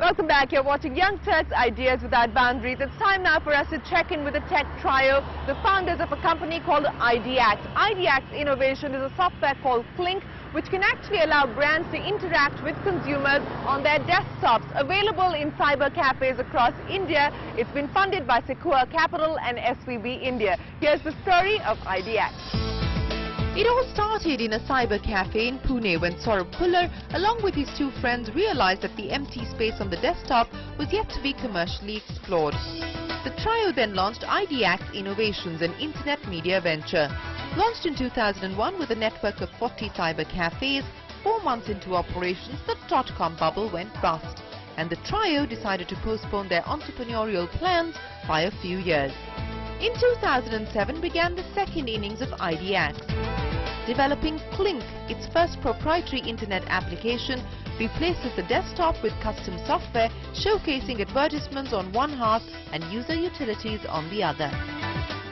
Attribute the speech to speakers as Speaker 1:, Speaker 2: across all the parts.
Speaker 1: Welcome back. You're watching Young Turks, Ideas Without Boundaries. It's time now for us to check in with the tech trio, the founders of a company called Ideacts. Ideacts Innovation is a software called Clink, which can actually allow brands to interact with consumers on their desktops. Available in cyber cafes across India. It's been funded by Sequoia Capital and SVB India. Here's the story of Ideacts. It all started in a cyber cafe in Pune when Saurabh Pullar, along with his two friends, realized that the empty space on the desktop was yet to be commercially explored. The trio then launched Ideacts Innovations, an internet media venture. Launched in 2001 with a network of 40 cyber cafes, 4 months into operations, the dot-com bubble went bust, and the trio decided to postpone their entrepreneurial plans by a few years. In 2007 began the second innings of Ideacts. Developing Clink, its first proprietary internet application, replaces the desktop with custom software showcasing advertisements on one half and user utilities on the other.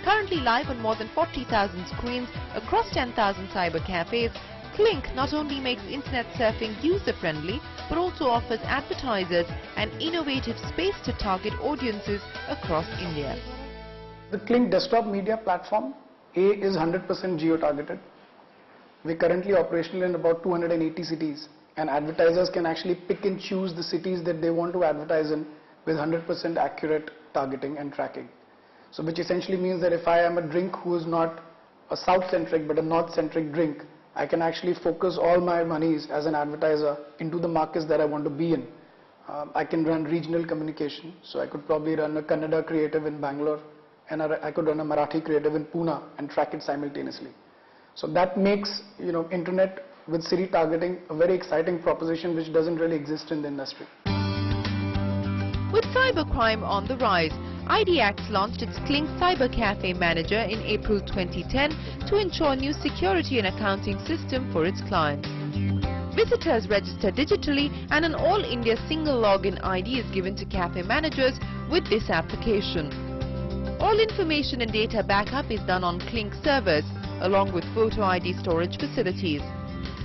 Speaker 1: Currently live on more than 40,000 screens across 10,000 cyber cafes, Clink not only makes internet surfing user-friendly but also offers advertisers an innovative space to target audiences across India.
Speaker 2: The Clink desktop media platform is 100% geo-targeted. We're currently operational in about 280 cities, and advertisers can actually pick and choose the cities that they want to advertise in with 100% accurate targeting and tracking. So which essentially means that if I am a drink who is not a south-centric but a north-centric drink, I can actually focus all my monies as an advertiser into the markets that I want to be in. I can run regional communication, so I could probably run a Kannada creative in Bangalore, and I could run a Marathi creative in Pune and track it simultaneously. So that makes, internet with Siri targeting a very exciting proposition which doesn't really exist in the industry.
Speaker 1: With cybercrime on the rise, Ideacts launched its Clink Cyber Cafe Manager in April 2010 to ensure new security and accounting system for its clients. Visitors register digitally and an all-India single login ID is given to cafe managers with this application. All information and data backup is done on Clink servers, along with photo ID storage facilities.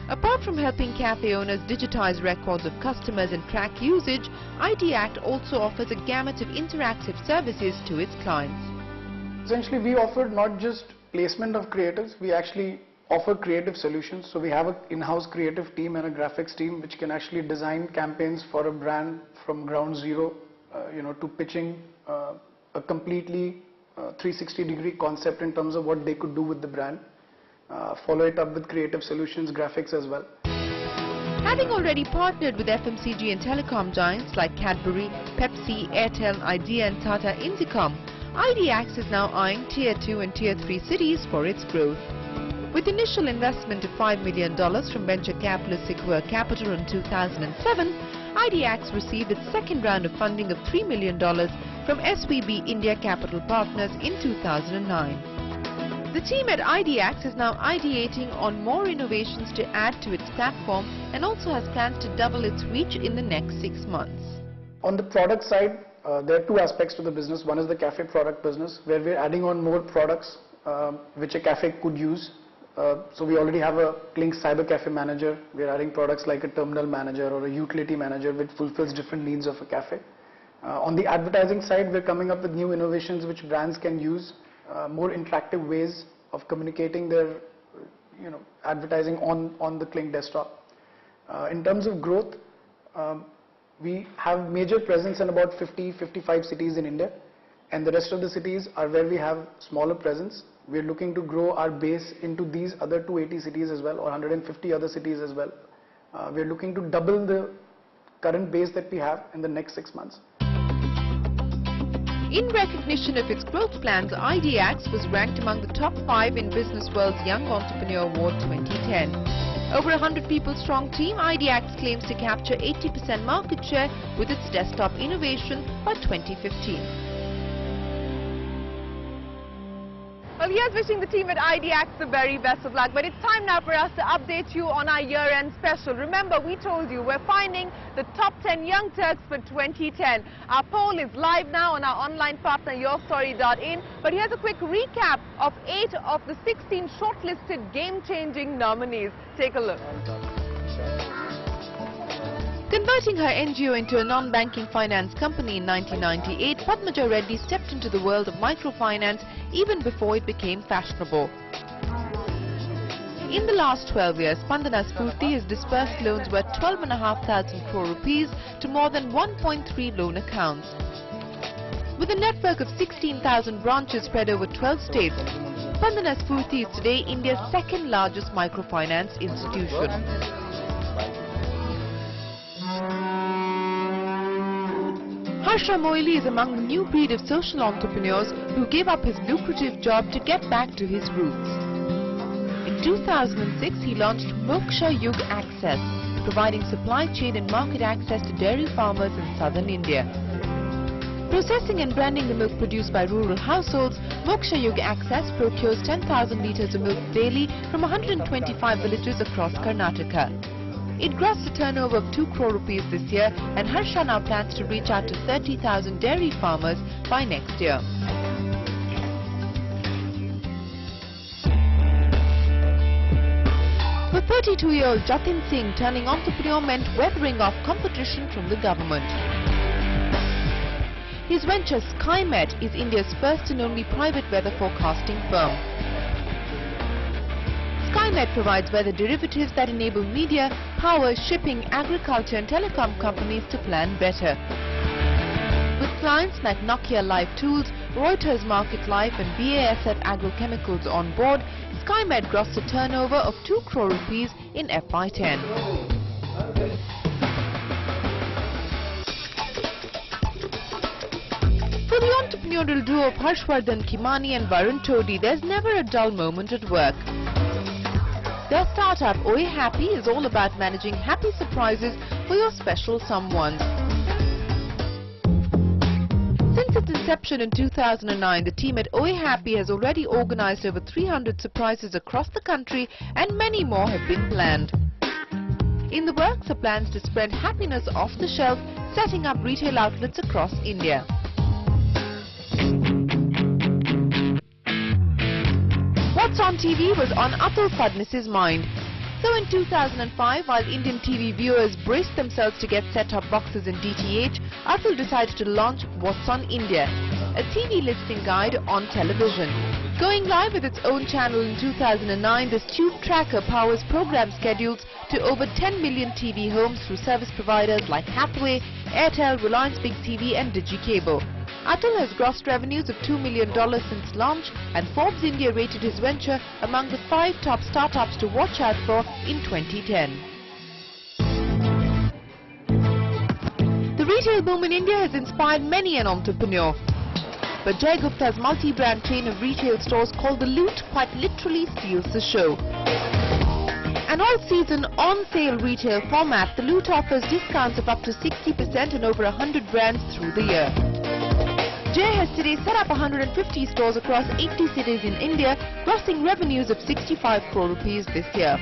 Speaker 1: Apart from helping cafe owners digitize records of customers and track usage, Ideact also offers a gamut of interactive services to its clients.
Speaker 2: Essentially, we offer not just placement of creatives, we actually offer creative solutions. So we have an in-house creative team and a graphics team which can actually design campaigns for a brand from ground zero, to pitching a completely 360-degree concept in terms of what they could do with the brand. Follow it up with creative solutions, graphics as well.
Speaker 1: Having already partnered with FMCG and telecom giants like Cadbury, Pepsi, Airtel, Idea and Tata Intercom, Ideacts is now eyeing Tier 2 and Tier 3 cities for its growth. With initial investment of $5 million from venture capitalist Sequoia Capital in 2007, Ideacts received its second round of funding of $3 million from SVB India Capital Partners in 2009. The team at Ideacts is now ideating on more innovations to add to its platform and also has plans to double its reach in the next 6 months.
Speaker 2: On the product side, there are two aspects to the business. One is the cafe product business, where we're adding on more products which a cafe could use. So we already have a Clink Cyber Cafe Manager. We're adding products like a terminal manager or a utility manager which fulfills different needs of a cafe. On the advertising side, we're coming up with new innovations which brands can use, more interactive ways of communicating their advertising on the Clink desktop. In terms of growth, we have major presence in about 50-55 cities in India, and the rest of the cities are where we have smaller presence. We're looking to grow our base into these other 280 cities as well, or 150 other cities as well. We're looking to double the current base that we have in the next 6 months.
Speaker 1: In recognition of its growth plans, Ideacts was ranked among the top 5 in Business World's Young Entrepreneur Award 2010. Over a 100-people strong team, Ideacts claims to capture 80% market share with its desktop innovation by 2015. Well, here's wishing the team at Ideacts the very best of luck. But it's time now for us to update you on our year-end special. Remember, we told you we're finding the top 10 Young Turks for 2010. Our poll is live now on our online partner, yourstory.in. But here's a quick recap of 8 of the 16 shortlisted game-changing nominees. Take a look. Converting her NGO into a non-banking finance company in 1998, Padmaja Reddy stepped into the world of microfinance even before it became fashionable. In the last 12 years, Spandana Spurti has disbursed loans worth 12,500 crore rupees to more than 1.3 loan accounts. With a network of 16,000 branches spread over 12 states, Spandana Spurti is today India's second largest microfinance institution. Harsha Moily is among the new breed of social entrepreneurs who gave up his lucrative job to get back to his roots. In 2006, he launched Moksha Yug Access, providing supply chain and market access to dairy farmers in southern India. Processing and branding the milk produced by rural households, Moksha Yug Access procures 10,000 litres of milk daily from 125 villages across Karnataka. It grossed a turnover of 2 crore rupees this year, and Harsha now plans to reach out to 30,000 dairy farmers by next year. For 32-year-old Jatin Singh, turning entrepreneur meant weathering off competition from the government. His venture SkyMet is India's first and only private weather forecasting firm. SkyMet provides weather derivatives that enable media, power, shipping, agriculture and telecom companies to plan better. With clients like Nokia Life Tools, Reuters Market Life and BASF Agrochemicals on board, SkyMet grossed a turnover of 2 crore rupees in FY10. For the entrepreneurial duo of Harshvardhan Kimani and Varun Todi, there's never a dull moment at work. Their startup, Oye Happy, is all about managing happy surprises for your special someone. Since its inception in 2009, the team at Oye Happy has already organized over 300 surprises across the country and many more have been planned. In the works are plans to spread happiness off the shelf, setting up retail outlets across India. What's on TV was on Atul Fadnis's mind. So in 2005, while Indian TV viewers braced themselves to get set-top boxes and DTH, Atul decided to launch What's on India, a TV listing guide on television. Going live with its own channel in 2009, this tube tracker powers program schedules to over 10 million TV homes through service providers like Hathway, Airtel, Reliance Big TV and DigiCable. Atul has grossed revenues of $2 million since launch, and Forbes India rated his venture among the 5 top startups to watch out for in 2010. The retail boom in India has inspired many an entrepreneur. But Jay Gupta's multi-brand chain of retail stores called The Loot quite literally steals the show. An all-season, on-sale retail format, The Loot offers discounts of up to 60% on over 100 brands through the year. Jay has today set up 150 stores across 80 cities in India, grossing revenues of 65 crore rupees this year.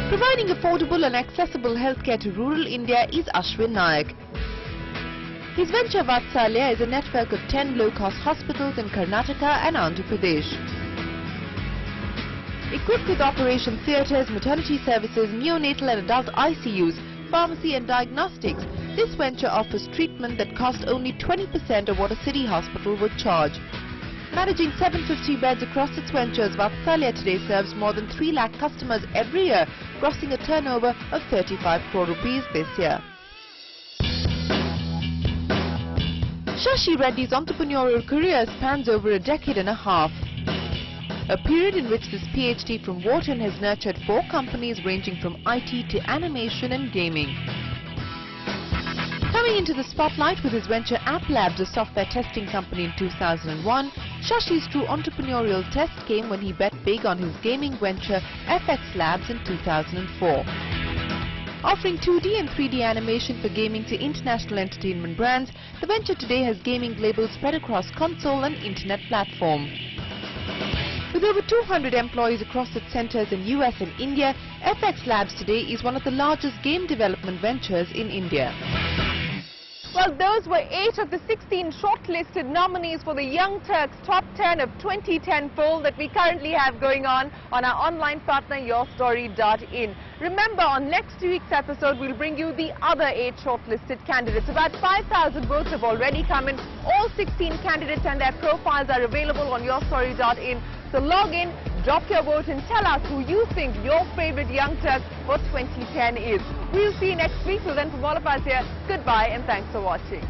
Speaker 1: Providing affordable and accessible healthcare to rural India is Ashwin Nayak. His venture Vatsalya is a network of 10 low-cost hospitals in Karnataka and Andhra Pradesh. Equipped with operation theatres, maternity services, neonatal and adult ICUs, pharmacy and diagnostics, this venture offers treatment that costs only 20% of what a city hospital would charge. Managing 750 beds across its ventures, Vatsalya today serves more than 3 lakh customers every year, grossing a turnover of 35 crore rupees this year. Shashi Reddy's entrepreneurial career spans over a decade and a half. A period in which this PhD from Wharton has nurtured 4 companies ranging from IT to animation and gaming. Coming into the spotlight with his venture App Labs, a software testing company in 2001, Shashi's true entrepreneurial test came when he bet big on his gaming venture FX Labs in 2004. Offering 2D and 3D animation for gaming to international entertainment brands, the venture today has gaming labels spread across console and internet platform. With over 200 employees across its centers in US and India, FX Labs today is one of the largest game development ventures in India. Well, those were 8 of the 16 shortlisted nominees for the Young Turks Top 10 of 2010 poll that we currently have going on our online partner yourstory.in. Remember, on next week's episode, we'll bring you the other 8 shortlisted candidates. About 5,000 votes have already come in. All 16 candidates and their profiles are available on yourstory.in. So log in, drop your vote and tell us who you think your favorite Young Turk for 2010 is. We'll see you next week. So then from all of us here, goodbye and thanks for watching.